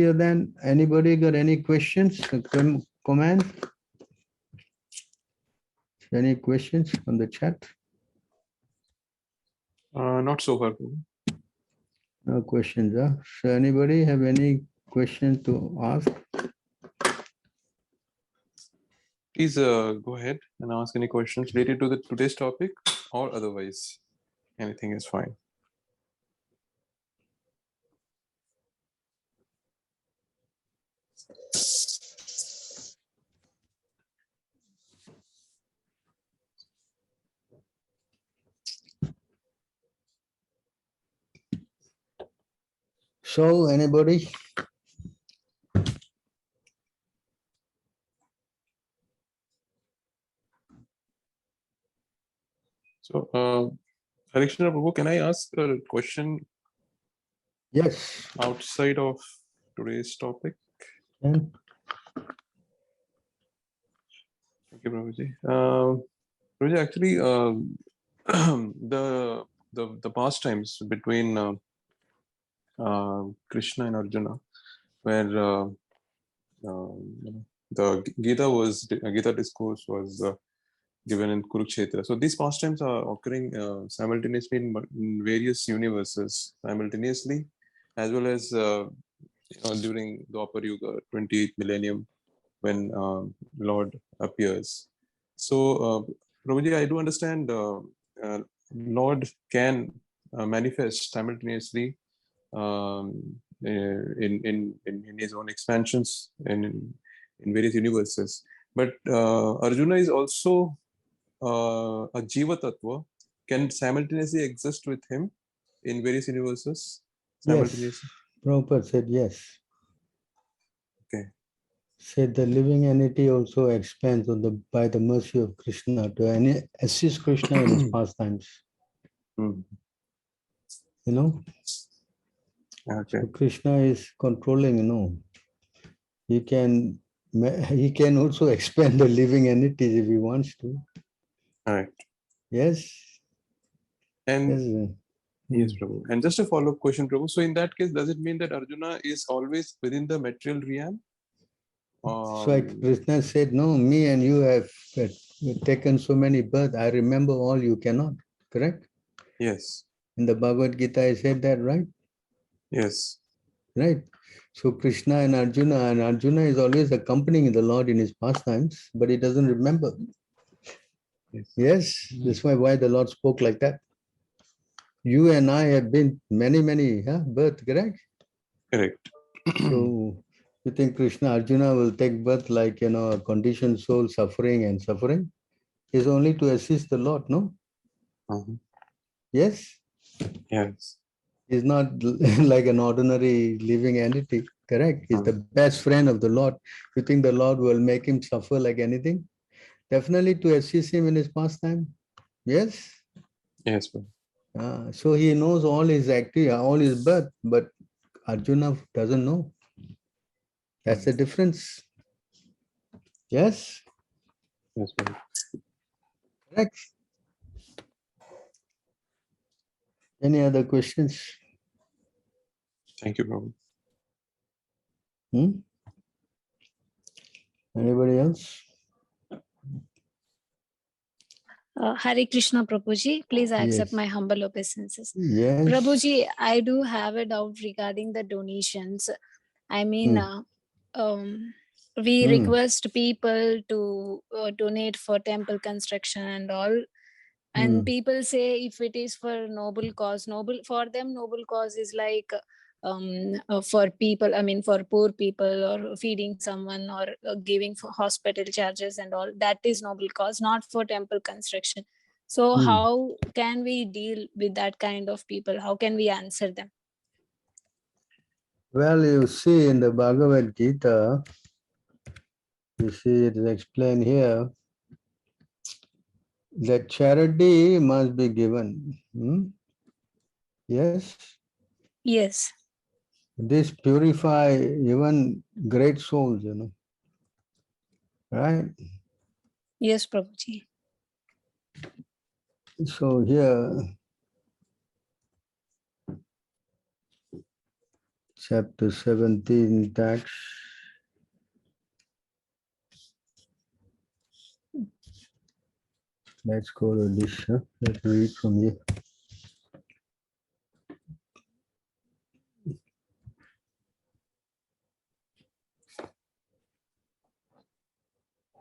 clear then? Anybody got any questions, comment? Any questions on the chat? Not so far. No questions, huh? So anybody have any question to ask? Please go ahead and ask any questions related to today's topic or otherwise. Anything is fine. So anybody? So, Harikshana Prabhu, can I ask a question? Yes. Outside of today's topic? And Okay, Prabhuji. Prabhuji, actually, the pastimes between Krishna and Arjuna, where the Gita discourse was given in Kurukshetra. So these pastimes are occurring simultaneously in various universes, simultaneously, as well as during the Dwapar Yuga, 28th millennium, when Lord appears. So, Prabhuji, I do understand Lord can manifest simultaneously in his own expansions and in various universes. But Arjuna is also a Jiva Tattva, can simultaneously exist with him in various universes simultaneously. yes, Prabhupada said yes. Okay. Said the living entity also expands by the mercy of Krishna to assist Krishna in his pastimes. Hmm. You know? Okay. So Krishna is controlling, you know. He can also expand the living entities if he wants to. All right. Yes. And yes, yes, Prabhu. And just a follow-up question, Prabhu. So in that case, does it mean that Arjuna is always within the material realm? So Krishna said, no, me and you have taken so many births. I remember all, you cannot. Correct? Yes. In the Bhagavad Gita, I said that, right? Yes. Right. So Krishna and Arjuna is always accompanying the Lord in his pastimes, but he doesn't remember. Yes, that's why the Lord spoke like that. You and I have been many births, correct? Correct. So you think Krishna, Arjuna will take birth like, you know, a conditioned soul suffering? Is only to assist the Lord, no? Yes? Yes. He's not like an ordinary living entity, correct? He's the best friend of the Lord. You think the Lord will make him suffer like anything? Definitely to assist him in his pastime. Yes? Yes. So he knows all his activity, all his birth, but Arjuna doesn't know. That's the difference. Yes? Yes. Correct. Any other questions? Thank you, Prabhu. Anybody else? Hare Krishna Prabhuji, please accept Yes. my humble obeisances. Yes. Prabhuji, I do have a doubt regarding the donations. I mean, we request people to donate for temple construction and all. And people say if it is for noble cause, for them noble cause is like for people, I mean for poor people, or feeding someone, or giving for hospital charges and all. That is noble cause, not for temple construction. So how can we deal with that kind of people? How can we answer them? Well, you see in the Bhagavad Gita, you see it is explained here that charity must be given. Yes? Yes. This purify even great souls, you know. Right? Yes, Prabhuji. So here, chapter 17 tax. Let's go to this. Let's read from here.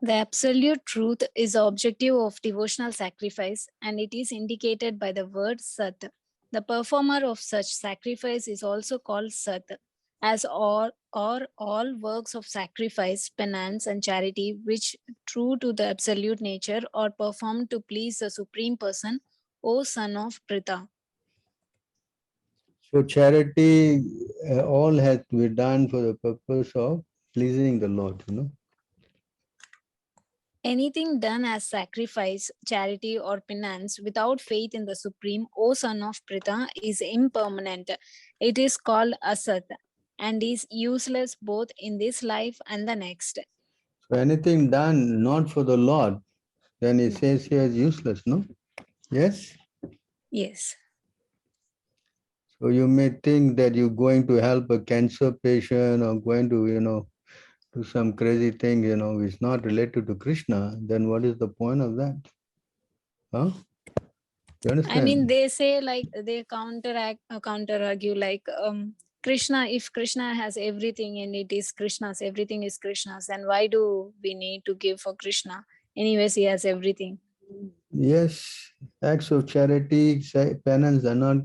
The absolute truth is the objective of devotional sacrifice, and it is indicated by the word Sat. The performer of such sacrifice is also called Sat, as all works of sacrifice, penance, and charity, which, true to the absolute nature, are performed to please the Supreme Person, O son of Pritha. So charity all has to be done for the purpose of pleasing the Lord, you know. Anything done as sacrifice, charity, or penance without faith in the Supreme, O son of Pritha, is impermanent. It is called asat and is useless both in this life and the next. So anything done not for the Lord, then it says here is useless, no? Yes? Yes. So you may think that you're going to help a cancer patient or going to, you know, do some crazy thing, you know, which is not related to Krishna, then what is the point of that? Huh? You understand? I mean, they say like they counter argue like Krishna, if Krishna has everything and it is Krishna's, everything is Krishna's, then why do we need to give for Krishna? Anyways, he has everything. Yes, acts of charity, penance are not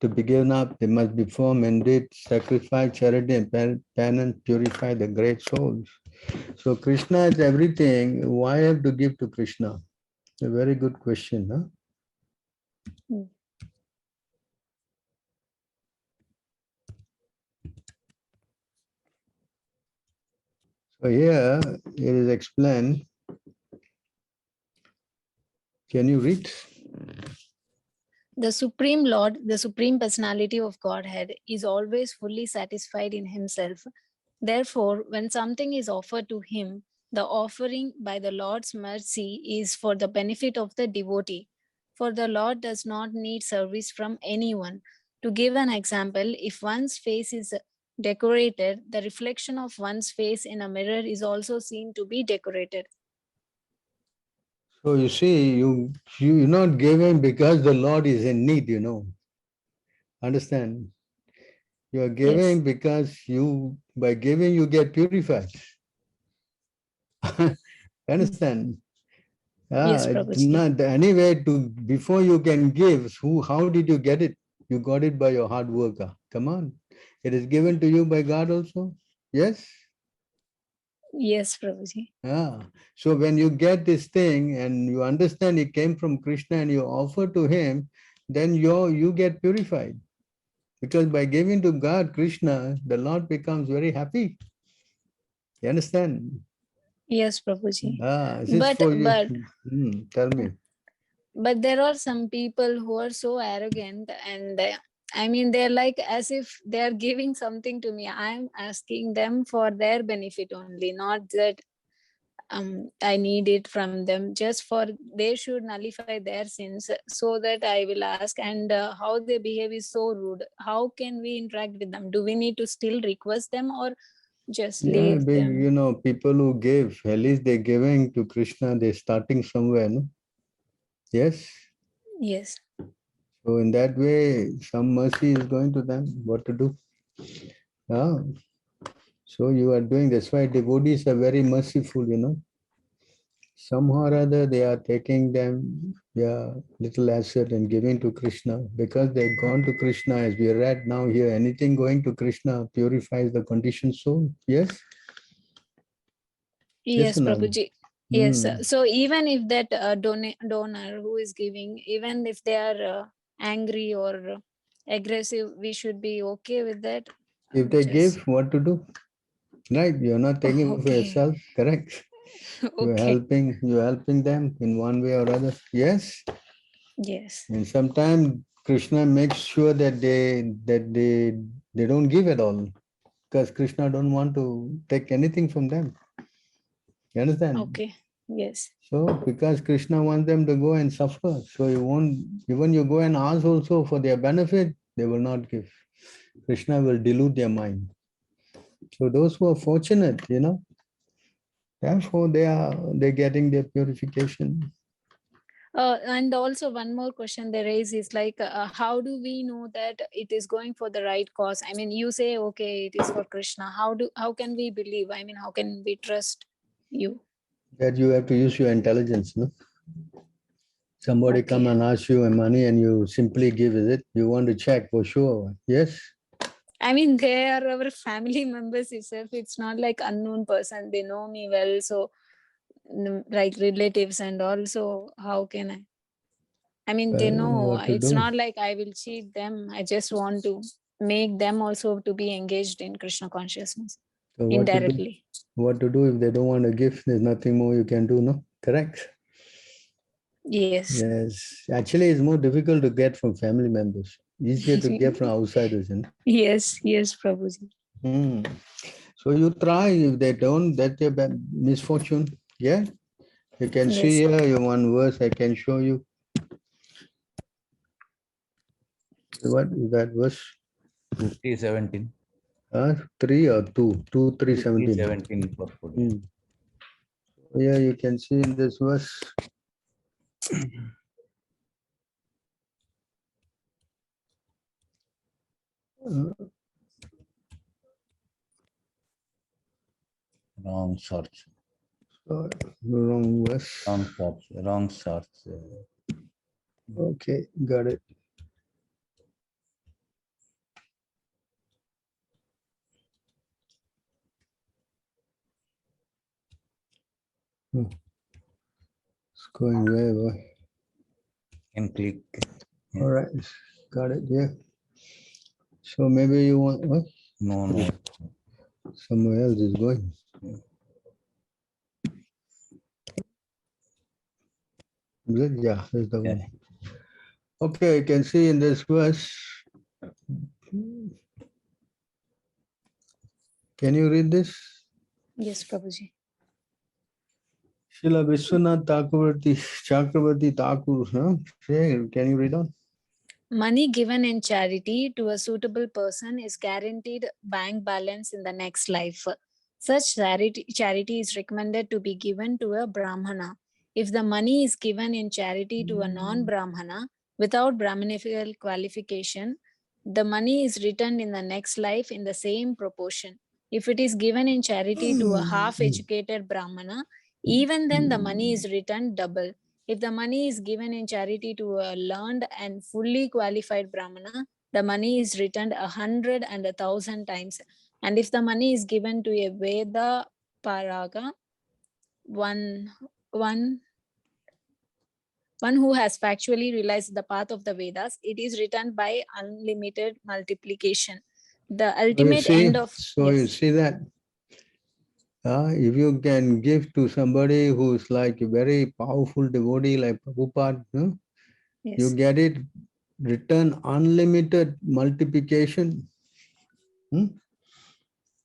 to be given up. They must be formed indeed. Sacrifice, charity, and penance purify the great souls. So Krishna is everything. Why have to give to Krishna? A very good question, huh? So here it is explained. Can you read? The Supreme Lord, the Supreme Personality of Godhead, is always fully satisfied in himself. Therefore, when something is offered to him, the offering by the Lord's mercy is for the benefit of the devotee. For the Lord does not need service from anyone. To give an example, if one's face is decorated, the reflection of one's face in a mirror is also seen to be decorated. So you see, you're not giving because the Lord is in need, you know. Understand? You are giving because by giving you get purified. Understand? Yes, Prabhuji. Not anyway before you can give, how did you get it? You got it by your hard work. Come on. It is given to you by God also. Yes? Yes, Prabhuji. So when you get this thing and you understand it came from Krishna and you offer to him, then you get purified. Because by giving to God, Krishna, the Lord becomes very happy. You understand? Yes, Prabhuji. Tell me. But there are some people who are so arrogant and I mean, they're like as if they're giving something to me. I'm asking them for their benefit only, not that I need it from them. Just for they should nullify their sins so that I will ask. And how they behave is so rude. How can we interact with them? Do we need to still request them or just leave them? You know, people who give, at least they're giving to Krishna, they're starting somewhere, no? Yes? Yes. So in that way, some mercy is going to them, what to do. So you are doing, that's why devotees are very merciful, you know. Somehow or other, they are taking them, little asset and giving to Krishna. Because they've gone to Krishna, as we read now here, anything going to Krishna purifies the conditioned soul. Yes? Yes, Prabhuji. Yes. So even if that donor who is giving, even if they are angry or aggressive, we should be okay with that. If they give, what to do? Right? You're not taking it for yourself, correct? Okay. You're helping them in one way or other. Yes? Yes. And sometimes Krishna makes sure that they don't give at all. Because Krishna don't want to take anything from them. You understand? Okay. Yes. So because Krishna wants them to go and suffer, so you won't, even you go and ask also for their benefit, they will not give. Krishna will dilute their mind. So those who are fortunate, therefore they're getting their purification. And also one more question they raise is like, how do we know that it is going for the right cause? I mean, you say, okay, it is for Krishna. How can we believe? I mean, how can we trust you? That you have to use your intelligence, no? Somebody come Okay. and ask you money and you simply give it. You want to check for sure. Yes? I mean, they are our family members itself. It's not like unknown person. They know me well. So like relatives and also how can I mean, they know What to it's do? not like I will cheat them. I just want to make them also to be engaged in Krishna consciousness So what to do? indirectly. What to do if they don't want to give? There's nothing more you can do, no? Correct? Yes. Yes. Actually, it's more difficult to get from family members. Easier to get from outsiders. Yes, Prabhuji. So you try. If they don't, that's your misfortune. Yeah. You can see Yes. here one verse I can show you. What is that verse? 3:17. 3 or 2? 2, 3, 17. 3:17 for 14. Yeah, you can see in this verse. Wrong search. Wrong verse. Wrong search. Okay, got it. It's going very well. Can click. Yeah. All right, got it. Yeah. So maybe you want what? No. Somewhere else is going. Good. Yeah, that's the one. Okay, you can see in this verse. Can you read this? Yes, Prabhuji. Srila Vishwanath Chakravarti Thakur. Can you read on? Money given in charity to a suitable person is guaranteed bank balance in the next life. Such charity is recommended to be given to a Brahmana. If the money is given in charity to a non-Brahmana without Brahmanical qualification, the money is returned in the next life in the same proportion. If it is given in charity to a half-educated Brahmana, even then the money is returned double. If the money is given in charity to a learned and fully qualified Brahmana, the money is returned 100 and 1,000 times. And if the money is given to a Veda Paraga, one who has factually realized the path of the Vedas, it is returned by unlimited multiplication. The ultimate end of... So you see that? If you can give to somebody who's like a very powerful devotee like Prabhupada, you get it return unlimited multiplication.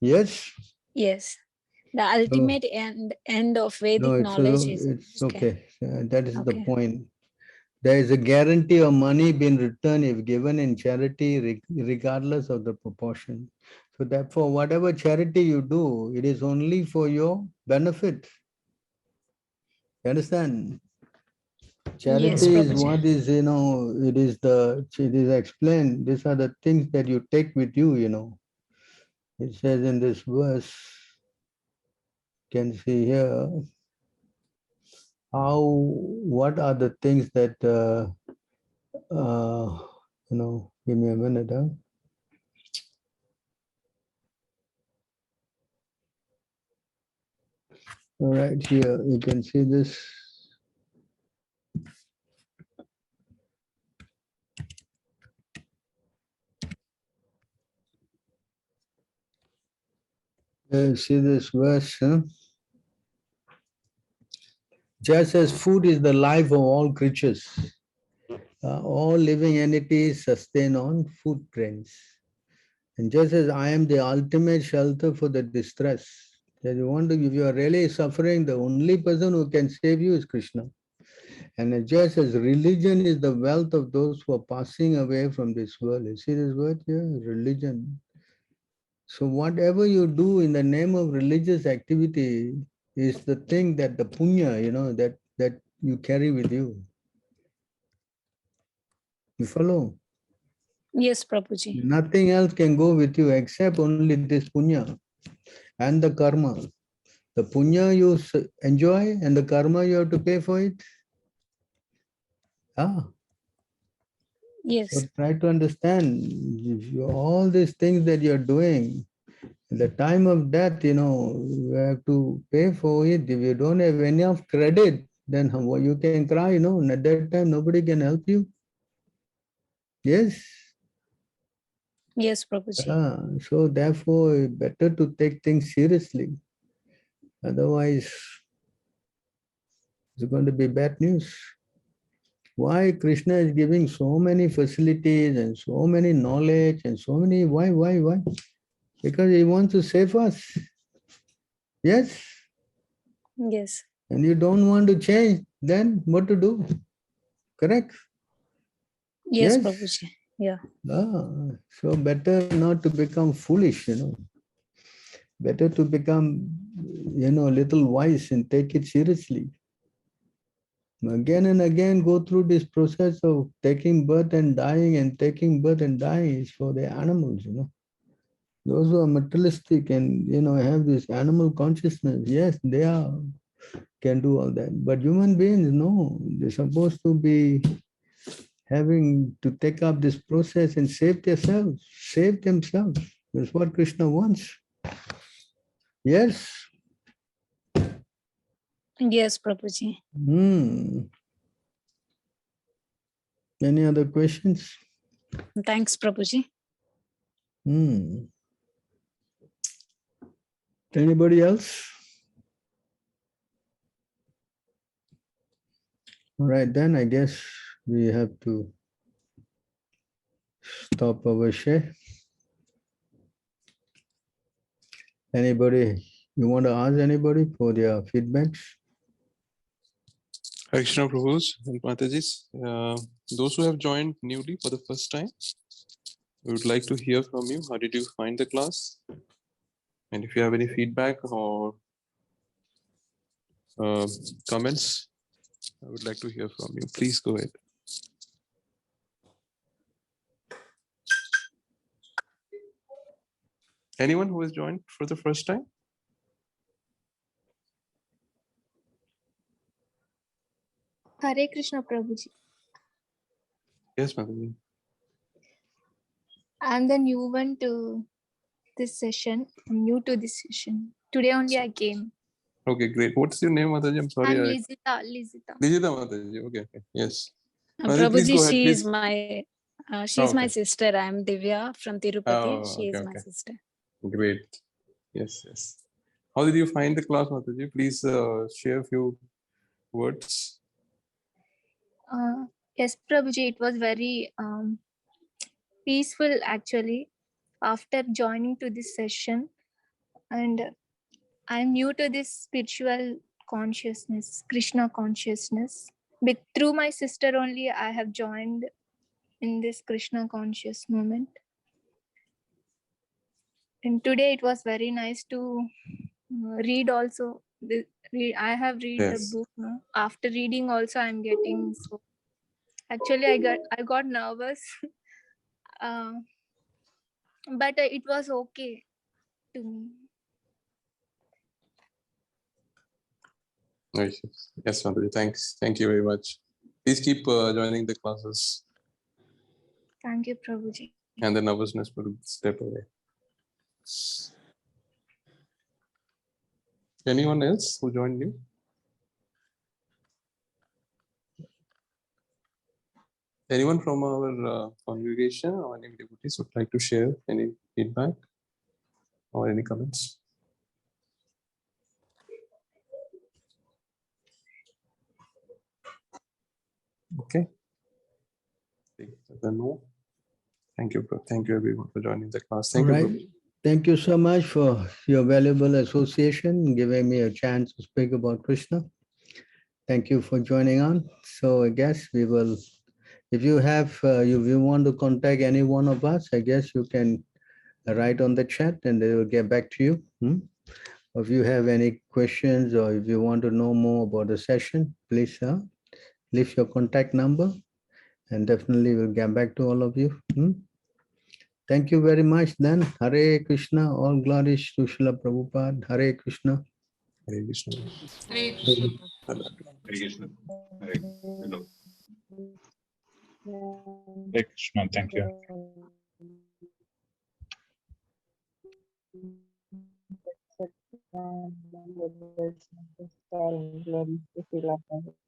Yes? Yes. The ultimate end of Vedic knowledge is... It's okay. That is the point. There is a guarantee of money being returned if given in charity, regardless of the proportion. So therefore, whatever charity you do, it is only for your benefit. You understand? Charity is what is, it is explained. These are the things that you take with you, It says in this verse, you can see here, what are the things that, give me a minute, All right, here you can see this. See this verse. Just as food is the life of all creatures, all living entities sustain on food grains. And just as I am the ultimate shelter for the distress, that you want to, if you are really suffering, the only person who can save you is Krishna. And just as religion is the wealth of those who are passing away from this world. You see this word here? Religion. So whatever you do in the name of religious activity is the thing that the punya, that you carry with you. You follow? Yes, Prabhuji. Nothing else can go with you except only this punya and the karma. The punya you enjoy and the karma you have to pay for it. Yes. So try to understand all these things that you're doing. At the time of death, you have to pay for it. If you don't have enough credit, then you can cry, and at that time nobody can help you. Yes. Yes, Prabhuji. So therefore, better to take things seriously. Otherwise, it's going to be bad news. Why Krishna is giving so many facilities and so many knowledge and so many, why? Because he wants to save us. Yes. Yes. And you don't want to change, then what to do? Correct? Yes, Prabhuji. Yeah. So better not to become foolish, Better to become, a little wise and take it seriously. Again and again go through this process of taking birth and dying and taking birth and dying is for the animals, Those who are materialistic and, have this animal consciousness, yes, they can do all that. But human beings, no, they're supposed to be having to take up this process and save themselves. That's what Krishna wants. Yes. Yes, Prabhuji. Any other questions? Thanks, Prabhuji. Anybody else? All right, then I guess we have to stop our share. Anybody, you want to ask anybody for their feedbacks? Hare Krishna Prabhus and Matajis, those who have joined newly for the first time, we would like to hear from you. How did you find the class? And if you have any feedback or comments, I would like to hear from you. Please go ahead. Anyone who has joined for the first time? Hare Krishna Prabhuji. Yes, Mataji. I'm the new one to this session. I'm new to this session. Today only I came. Okay, great. What's your name, Mataji? I'm sorry. I'm Lizita. Lizita Mataji. Okay. Yes. Prabhuji, please go ahead, she please. is my she's my sister. I'm Divya from Tirupati. She is my sister. Great. Yes. How did you find the class, Mataji? Please share a few words. Yes, Prabhuji, it was very peaceful actually after joining to this session. And I'm new to this spiritual consciousness, Krishna consciousness. But through my sister only, I have joined in this Krishna conscious moment. And today it was very nice to read also. I have read the book now. After reading also, I'm getting so. Actually, I got nervous, but it was okay to me. Yes, Mataji. Thanks. Thank you very much. Please keep joining the classes. Thank you, Prabhuji. And the nervousness will step away. Anyone else who joined you? Anyone from our congregation or any devotees would like to share any feedback or any comments? Okay. No. Thank you everyone for joining the class. Thank you. Right. Thank you so much for your valuable association, giving me a chance to speak about Krishna. Thank you for joining on. So I guess we will, if you have, if you want to contact any one of us, I guess you can write on the chat and they will get back to you. If you have any questions or if you want to know more about the session, please leave your contact number and definitely we'll get back to all of you. Thank you very much then. Hare Krishna, all glories to Srila Prabhupada. Hare Krishna. Hare Krishna. Hare Krishna. Hare Krishna. Hello. Hare Krishna. Thank you. Glory to Srila Prabhupada.